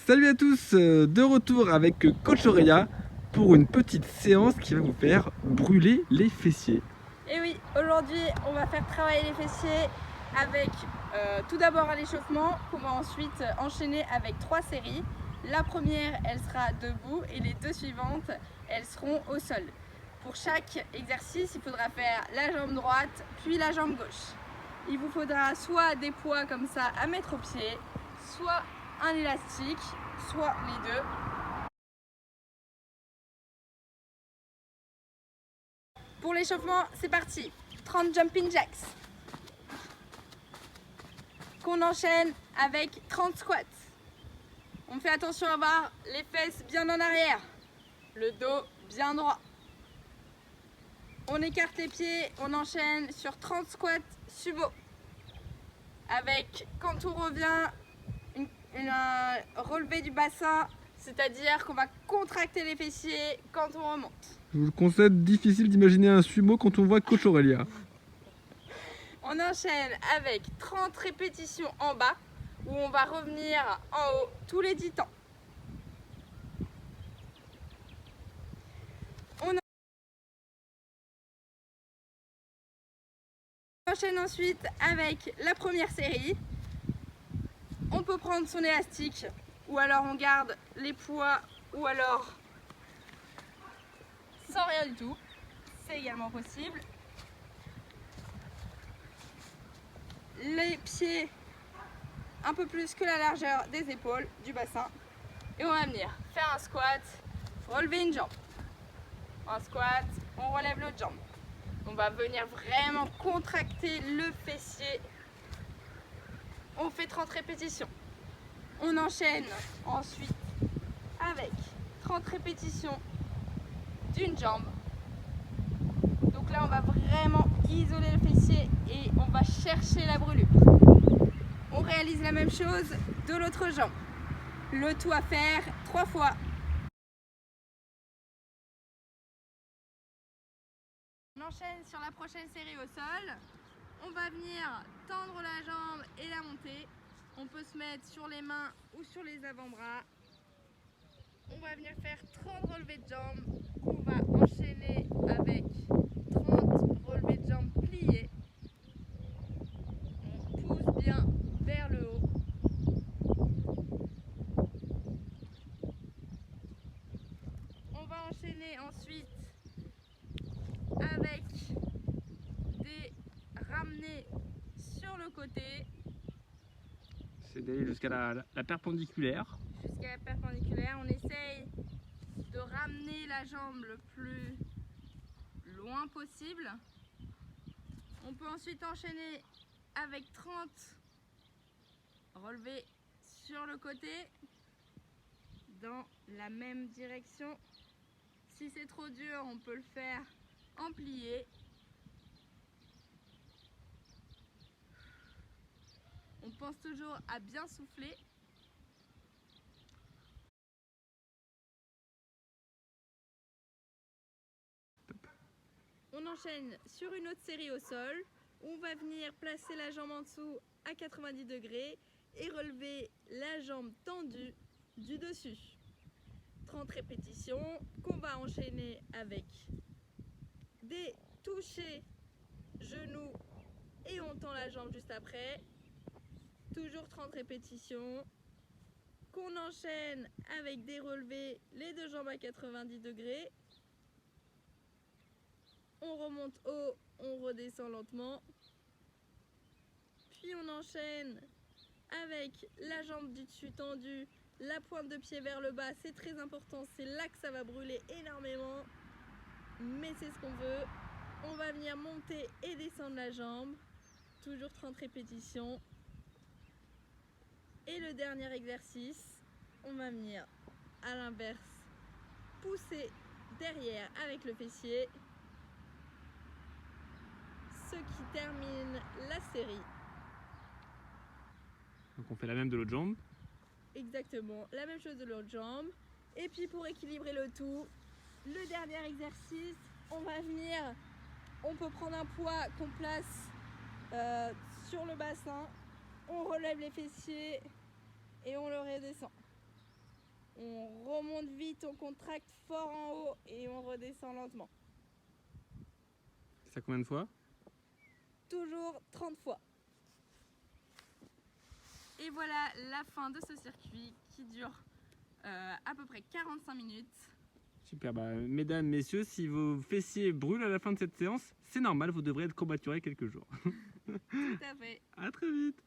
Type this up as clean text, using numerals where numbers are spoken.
Salut à tous, de retour avec Coach Aurélia pour une petite séance qui va vous faire brûler les fessiers. Et oui, aujourd'hui on va faire travailler les fessiers avec tout d'abord un échauffement qu'on va ensuite enchaîner avec 3 séries. La première elle sera debout et les 2 suivantes elles seront au sol. Pour chaque exercice il faudra faire la jambe droite puis la jambe gauche. Il vous faudra soit des poids comme ça à mettre au pied, soit un élastique, soit les deux. Pour l'échauffement, c'est parti. 30 jumping jacks. Qu'on enchaîne avec 30 squats. On fait attention à avoir les fesses bien en arrière, le dos bien droit. On écarte les pieds, on enchaîne sur 30 squats sumo. Avec, quand on revient, un relevé du bassin, c'est-à-dire qu'on va contracter les fessiers quand on remonte. Je vous le concède, difficile d'imaginer un sumo quand on voit Coach Aurélia. On enchaîne avec 30 répétitions en bas, où on va revenir en haut tous les 10 temps. On enchaîne ensuite avec la première série. On peut prendre son élastique, ou alors on garde les poids, ou alors sans rien du tout. C'est également possible. Les pieds un peu plus que la largeur des épaules, du bassin. Et on va venir faire un squat, relever une jambe. Un squat, on relève l'autre jambe. On va venir vraiment contracter le fessier. On fait 30 répétitions. On enchaîne ensuite avec 30 répétitions d'une jambe. Donc là, on va vraiment isoler le fessier et on va chercher la brûlure. On réalise la même chose de l'autre jambe. Le tout à faire 3 fois. On enchaîne sur la prochaine série au sol. On va venir tendre la jambe et la monter. On peut se mettre sur les mains ou sur les avant-bras. On va venir faire 30 relevés de jambes qu'on va enchaîner avec 30 relevés de jambes pliés. On pousse bien vers le haut. On va enchaîner ensuite avec des ramenés sur le côté. C'est d'aller jusqu'à la perpendiculaire. Jusqu'à la perpendiculaire. On essaye de ramener la jambe le plus loin possible. On peut ensuite enchaîner avec 30 relevés sur le côté dans la même direction. Si c'est trop dur, on peut le faire en plié. On pense toujours à bien souffler. On enchaîne sur une autre série au sol. On va venir placer la jambe en dessous à 90 degrés et relever la jambe tendue du dessus. 30 répétitions qu'on va enchaîner avec des touchés genoux et on tend la jambe juste après. Toujours 30 répétitions qu'on enchaîne avec des relevés, les deux jambes à 90 degrés. On remonte haut, on redescend lentement. Puis on enchaîne avec la jambe du dessus tendue, la pointe de pied vers le bas, c'est très important, c'est là que ça va brûler énormément. Mais c'est ce qu'on veut. On va venir monter et descendre la jambe. Toujours 30 répétitions. Et le dernier exercice, on va venir à l'inverse, pousser derrière avec le fessier. Ce qui termine la série. Donc on fait la même de l'autre jambe. Exactement, la même chose de l'autre jambe. Et puis pour équilibrer le tout, le dernier exercice, on va venir, on peut prendre un poids qu'on place sur le bassin, on relève les fessiers et on le redescend. On remonte vite, on contracte fort en haut et on redescend lentement. Ça combien de fois? Toujours 30 fois. Et voilà la fin de ce circuit qui dure à peu près 45 minutes. Super, bah, mesdames, messieurs, si vos fessiers brûlent à la fin de cette séance, c'est normal, vous devrez être courbaturés quelques jours. Tout à fait. À très vite.